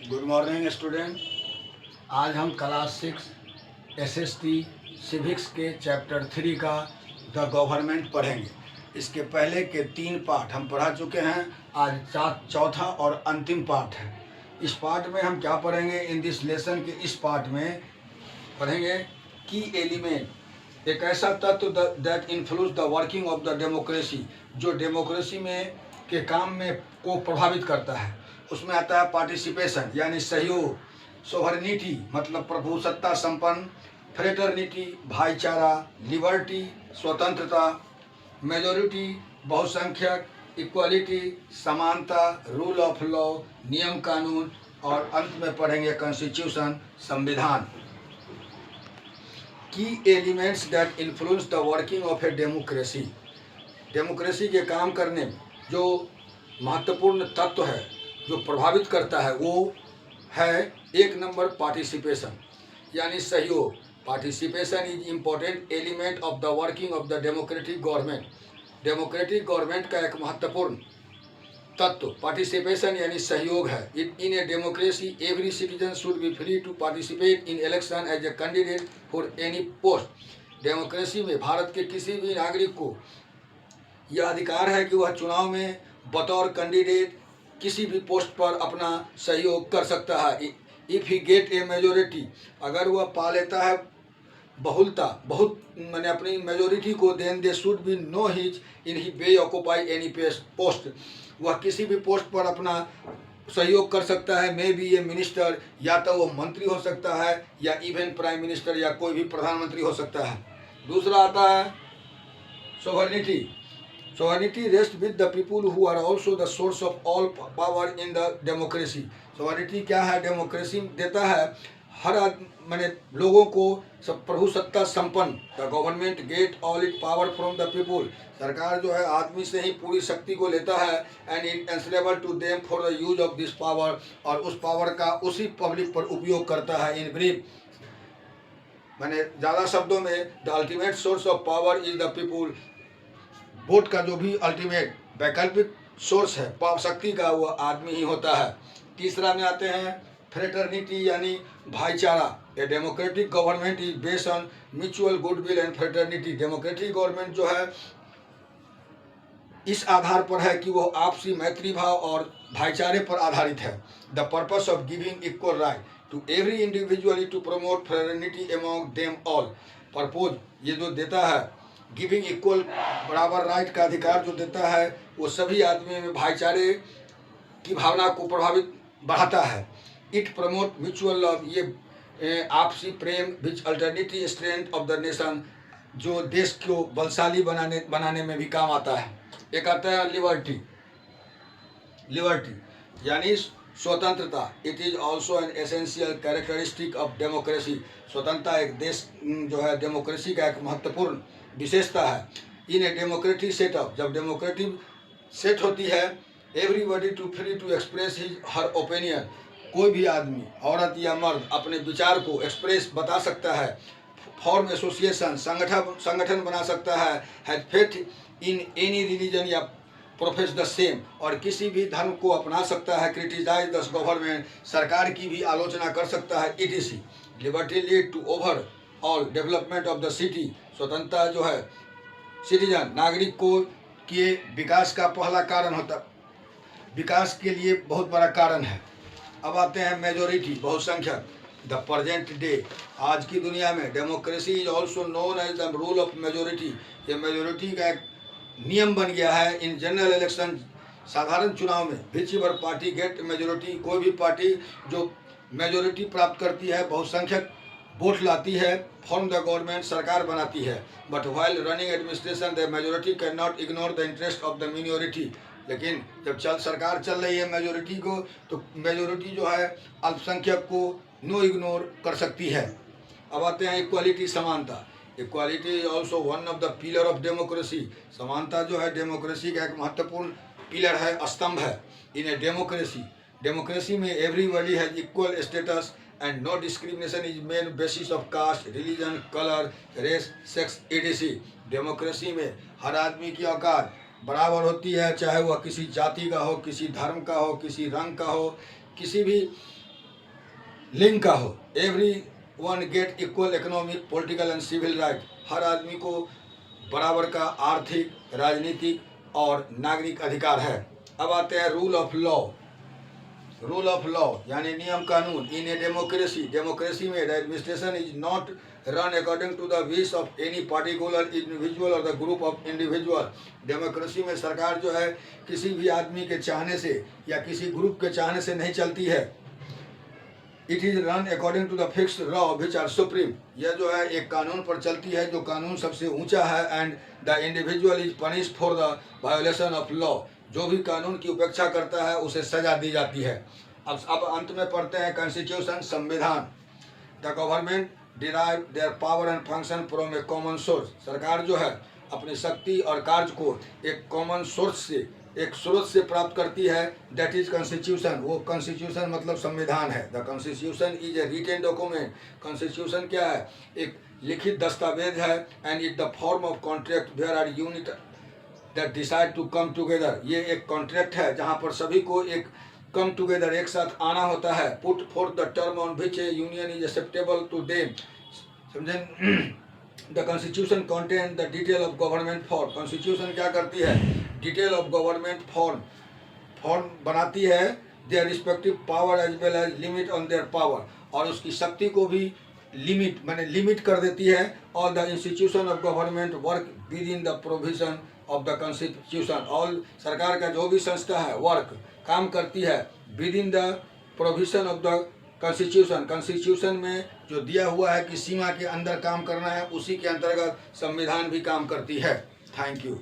Good morning student. आज हम class 6 SST civics के चैप्टर 3 का द गवर्नमेंट पढ़ेंगे। इसके पहले के 3 पार्ट हम पढ़ा चुके हैं। आज चौथा और अंतिम पार्ट है। इस पार्ट में हम क्या पढ़ेंगे? इन दिस लेसन के इस पार्ट में पढ़ेंगे की एलिमेंट, एक ऐसा तत्व that influence the working of the democracy, जो डेमोक्रेसी में के काम में को प्रभावित करता है। उसमें आता है पार्टिसिपेशन यानी सहयोग, सोवरेनिटी मतलब प्रभुसत्ता संपन्न, फ्रेटर्निटी भाईचारा, लिबर्टी स्वतंत्रता, मेजोरिटी बहुसंख्यक, इक्वालिटी समानता, रूल ऑफ लॉ नियम कानून, और अंत में पढ़ेंगे कॉन्स्टिट्यूशन संविधान। की elements that influence the working of A democracy, democracy के काम करने में जो महत्वपूर्ण तत्व है जो प्रभावित करता है वो है 1 नंबर पार्टिसिपेशन यानी सहयोग। Participation is important element of the working of the democratic government. Democratic government का एक महत्वपूर्ण तत्व पार्टिसिपेशन यानी सहयोग है। In a democracy every citizen should be free to participate in election as a candidate for any post. Democracy में भारत के किसी भी नागरिक को यह अधिकार है कि वह चुनाव में बतौर कैंडिडेट किसी भी पोस्ट पर अपना सहयोग कर सकता है। If he gate A majority, अगर वह पा लेता है बहुलता, बहुत मैंने अपनी मेजोरिटी को, then they should be no his in he way occupy any post, वह किसी भी पोस्ट पर अपना सहयोग कर सकता है। मे बी ए मिनिस्टर, या तो वो मंत्री हो सकता है या इवन प्राइम मिनिस्टर या कोई भी प्रधानमंत्री हो सकता है। दूसरा आता है sovereignty. Sovereignty rests with the people who are also the source of all power in the democracy. Sovereignty क्या है? डेमोक्रेसी देता है हर मैंने लोगों को सब प्रभुसत्ता संपन्न। The government get all it power from the people, सरकार जो है आदमी से ही पूरी शक्ति को लेता है। एंड इट एंसलेबल to them for the use of this power, और उस पावर का उसी पब्लिक पर उपयोग करता है। इन ब्रीफ मैंने ज़्यादा शब्दों में, the ultimate source of power is the people. Vote का जो भी अल्टीमेट वैकल्पिक सोर्स है पाव शक्ति का, वो आदमी ही होता है। तीसरा में आते हैं फ्रेटर्निटी यानी भाईचारा। A democratic government is based on mutual goodwill and fraternity. Democratic government जो है इस आधार पर है कि वो आपसी मैत्री भाव और भाईचारे पर आधारित है। The purpose of giving equal right to every individually to promote fraternity among them all. Purpose ये जो देता है, गिविंग इक्वल बराबर राइट का अधिकार जो देता है, वो सभी आदमी में भाईचारे की भावना को प्रभावित बढ़ाता है। इट प्रमोट म्यूचुअल लव, ये आपसी प्रेम, which alternative strength of the nation, जो देश को बलशाली बनाने में भी काम आता है। एक आता है लिबर्टी। लिबर्टी यानी स्वतंत्रता। It is also an essential characteristic of democracy. स्वतंत्रता एक देश जो है डेमोक्रेसी का एक महत्वपूर्ण विशेषता है। इन ए डेमोक्रेटिक सेटअप, जब डेमोक्रेटिक सेट होती है, everybody to free to express his her opinion, कोई भी आदमी, औरत या मर्द, अपने विचार को एक्सप्रेस बता सकता है। फॉर्म एसोसिएशन, संगठन बना सकता है। Has faith in any religion या प्रोफेस द सेम, और किसी भी धर्म को अपना सकता है। क्रिटिसाइज द गवर्नमेंट, सरकार की भी आलोचना कर सकता है। Etc. Liberty lead to over all development of the city. स्वतंत्रता जो है सिटीजन नागरिक को के विकास का पहला कारण होता, विकास के लिए बहुत बड़ा कारण है। अब आते हैं मेजोरिटी बहुसंख्यक। द प्रेजेंट डे, आज की दुनिया में democracy is also known as the rule of majority. ये मेजोरिटी का एक नियम बन गया है। इन जनरल इलेक्शन, साधारण चुनाव में, which ever party get majority, कोई भी पार्टी जो मेजोरिटी प्राप्त करती है, बहुसंख्यक वोट लाती है, फॉर्म द गवर्नमेंट, सरकार बनाती है। But while running administration the majority can not ignore the interest of the minority. लेकिन जब सरकार चल रही है मेजोरिटी को, तो मेजोरिटी जो है अल्पसंख्यक को नो इग्नोर कर सकती है। अब आते हैं इक्वालिटी समानता। Equality is also one of the pillar of democracy. समानता जो है डेमोक्रेसी का एक महत्वपूर्ण पिलर है, स्तंभ है। इन ए डेमोक्रेसी, डेमोक्रेसी में everybody has equal status and no discrimination is made basis of caste, religion, color, race, sex, etc. Democracy में हर आदमी की औकात बराबर होती है, चाहे वह किसी जाति का हो, किसी धर्म का हो, किसी रंग का हो, किसी भी लिंक का हो। Everyone get equal economic, political and civil right. हर आदमी को बराबर का आर्थिक, राजनीतिक और नागरिक अधिकार है। अब आते हैं rule of law. Rule of law यानी नियम कानून। इन ए डेमोक्रेसी, डेमोक्रेसी में the administration is not run according to the wish of any particular individual और the group of individual. Democracy में सरकार जो है किसी भी आदमी के चाहने से या किसी ग्रुप के चाहने से नहीं चलती है। It is run according to the fixed law which are supreme. यह जो है एक कानून पर चलती है, जो कानून सबसे ऊंचा है। And the individual is punished for the violation of law. जो भी कानून की उपेक्षा करता है उसे सजा दी जाती है। अब अंत में पढ़ते हैं कॉन्स्टिट्यूशन, संविधान। The government derive their power and function from A common source. सरकार जो है अपनी शक्ति और कार्य को एक कॉमन सोर्स से, एक स्रोत से प्राप्त करती है। That is constitution. वो कॉन्स्टिट्यूशन मतलब संविधान है। The constitution is a written document. Constitution क्या है? एक लिखित दस्तावेज है। And it the form of contract where are unit that decide to come together. ये एक कॉन्ट्रैक्ट है जहाँ पर सभी को एक कम टुगेदर, एक साथ आना होता है। Put for the term on which a union is acceptable to them. समझें? The constitution contain the detail of government form. Constitution क्या करती है? डिटेल ऑफ गवर्नमेंट फॉर्म बनाती है। Their respective power as well as limit on their power. और उसकी शक्ति को भी लिमिट कर देती है। All the institution of government work within the provision of the constitution. All सरकार का जो भी संस्था है वर्क काम करती है with in the provision of the constitution. Constitution में जो दिया हुआ है कि सीमा के अंदर काम करना है, उसी के अंतर्गत संविधान भी काम करती है। Thank you.